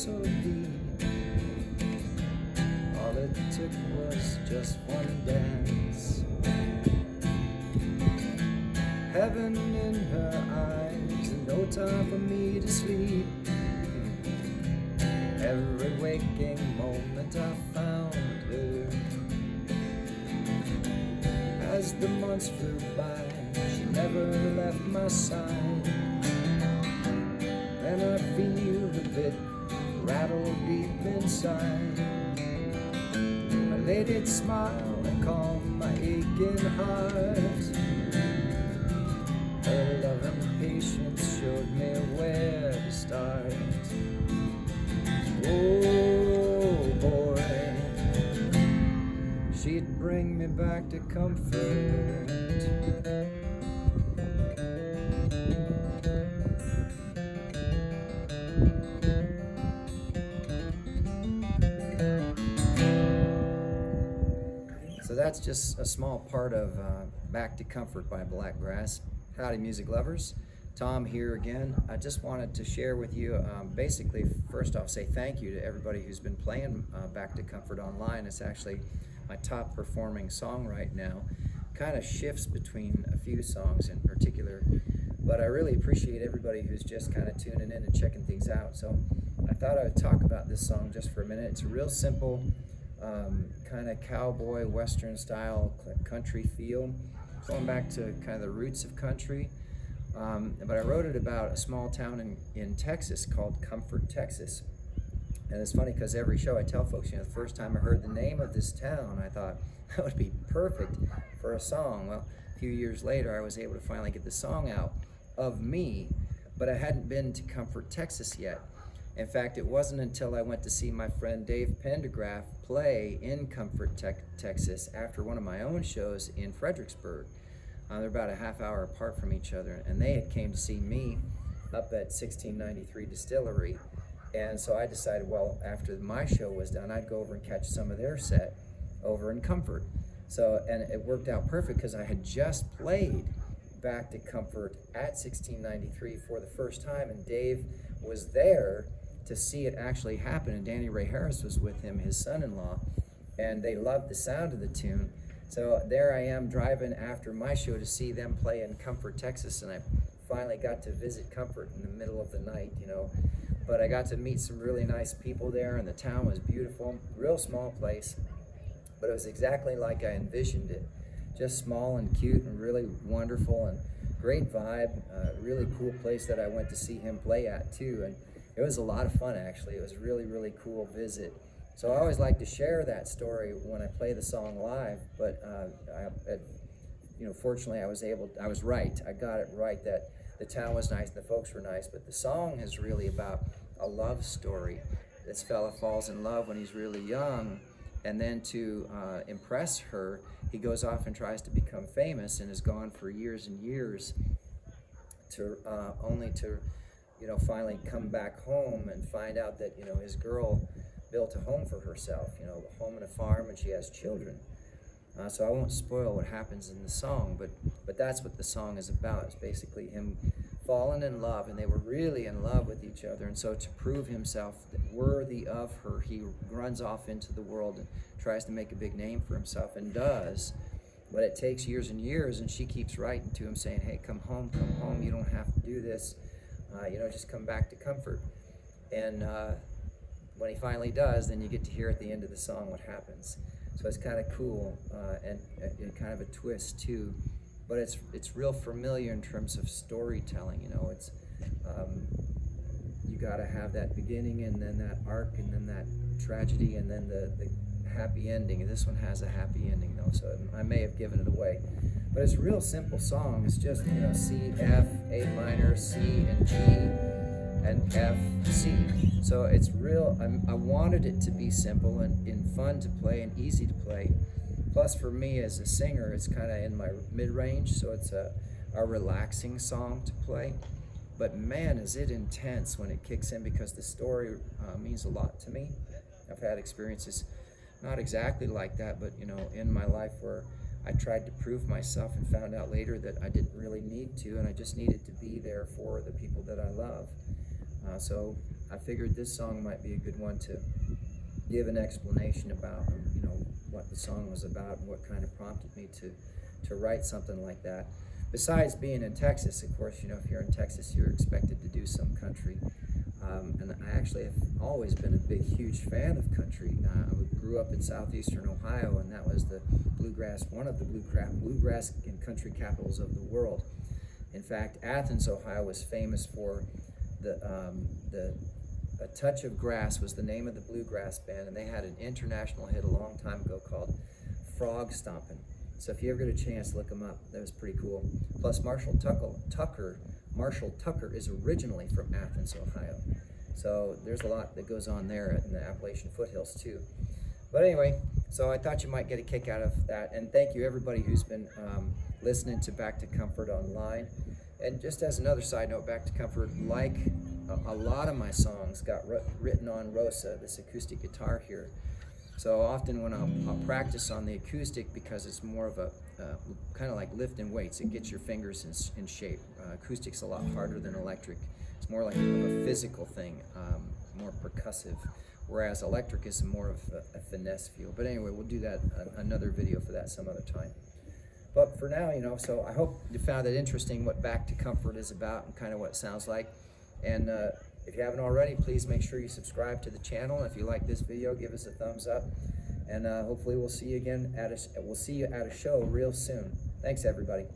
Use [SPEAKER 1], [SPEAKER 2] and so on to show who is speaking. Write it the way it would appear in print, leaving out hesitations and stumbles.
[SPEAKER 1] so deep. All it took was just one dance. Heaven in her eyes, and no time for me to sleep. Every waking moment I found her. As the months flew by, she never left my side. And I feel the bit rattle deep inside. My lady'd smile and calm my aching heart. Her love and patience showed me where to start. Oh boy, she'd bring me back to comfort. So that's just a small part of Back to Comfort by Blakgraz. Howdy music lovers, Tom here again. I just wanted to share with you, basically first off say thank you to everybody who's been playing Back to Comfort online. It's actually my top performing song right now. Kind of shifts between a few songs in particular, but I really appreciate everybody who's just kind of tuning in and checking things out. So I thought I would talk about this song just for a minute. It's a real simple kind of cowboy western style country feel, going back to kind of the roots of country. But I wrote it about a small town in Texas called Comfort, Texas. And it's funny because every show I tell folks, the first time I heard the name of this town, I thought that would be perfect for a song. Well, a few years later, I was able to finally get the song out of me, but I hadn't been to Comfort, Texas yet. In fact, it wasn't until I went to see my friend Dave Pendergraft play in Comfort, Texas after one of my own shows in Fredericksburg. They're about a half hour apart from each other, and they had came to see me up at 1693 Distillery. And so I decided, well, after my show was done, I'd go over and catch some of their set over in Comfort. So, and it worked out perfect because I had just played Back to Comfort at 1693 for the first time, and Dave was there to see it actually happen, and Danny Ray Harris was with him, his son-in-law, and they loved the sound of the tune. So there I am driving after my show to see them play in Comfort, Texas, and I finally got to visit Comfort in the middle of the night, But I got to meet some really nice people there, and the town was beautiful, real small place, but it was exactly like I envisioned it. Just small and cute and really wonderful and great vibe, really cool place that I went to see him play at too. And it was a lot of fun actually. It was a really, really cool visit. So I always like to share that story when I play the song live, but fortunately I was right. I got it right that the town was nice, the folks were nice, but the song is really about a love story. This fella falls in love when he's really young, and then to impress her, he goes off and tries to become famous and is gone for years and years to only to finally come back home and find out that his girl built a home for herself, a home and a farm, and she has children. So I won't spoil what happens in the song, but that's what the song is about. It's basically him falling in love, and they were really in love with each other. And so to prove himself worthy of her, he runs off into the world and tries to make a big name for himself, and does. But it takes years and years, and she keeps writing to him saying, hey, come home, you don't have to do this, just come back to Comfort. And when he finally does, then you get to hear at the end of the song what happens. So it's kind of cool and kind of a twist too, but it's real familiar in terms of storytelling. It's you got to have that beginning and then that arc and then that tragedy and then the happy ending. And this one has a happy ending though, so I may have given it away. But it's a real simple song. It's just C, F, A minor, C, and G, and F, C. So it's real. I wanted it to be simple and fun to play and easy to play. Plus, for me as a singer, it's kind of in my mid-range, so it's a relaxing song to play. But man, is it intense when it kicks in, because the story means a lot to me. I've had experiences not exactly like that, but in my life where I tried to prove myself and found out later that I didn't really need to, and I just needed to be there for the people that I love. So I figured this song might be a good one to give an explanation about, you know, what the song was about and what kind of prompted me to write something like that. Besides being in Texas, of course, you know, if you're in Texas, you're expected to do some country. And I actually have always been a big, huge fan of country. I grew up in southeastern Ohio, and that was the bluegrass, one of the bluegrass and country capitals of the world. In fact, Athens, Ohio was famous for A Touch of Grass was the name of the bluegrass band, and they had an international hit a long time ago called Frog Stomping. So if you ever get a chance, look them up. That was pretty cool. Plus, Marshall Tucker is originally from Athens, Ohio. So there's a lot that goes on there in the Appalachian foothills too. But anyway, so I thought you might get a kick out of that. And thank you everybody who's been listening to Back to Comfort online. And just as another side note, Back to Comfort, like a lot of my songs, got written on Rosa, this acoustic guitar here. So often when I'll practice on the acoustic, because it's more of a kind of like lifting weights, it gets your fingers in shape. Acoustic's a lot harder than electric. It's more like a physical thing, more percussive, whereas electric is more of a finesse feel. But anyway, we'll do that, another video for that some other time. But for now, you know, so I hope you found it interesting what Back to Comfort is about and kind of what it sounds like. And if you haven't already, please make sure you subscribe to the channel. If you like this video, give us a thumbs up. And hopefully we'll see you again at a show real soon. Thanks, everybody.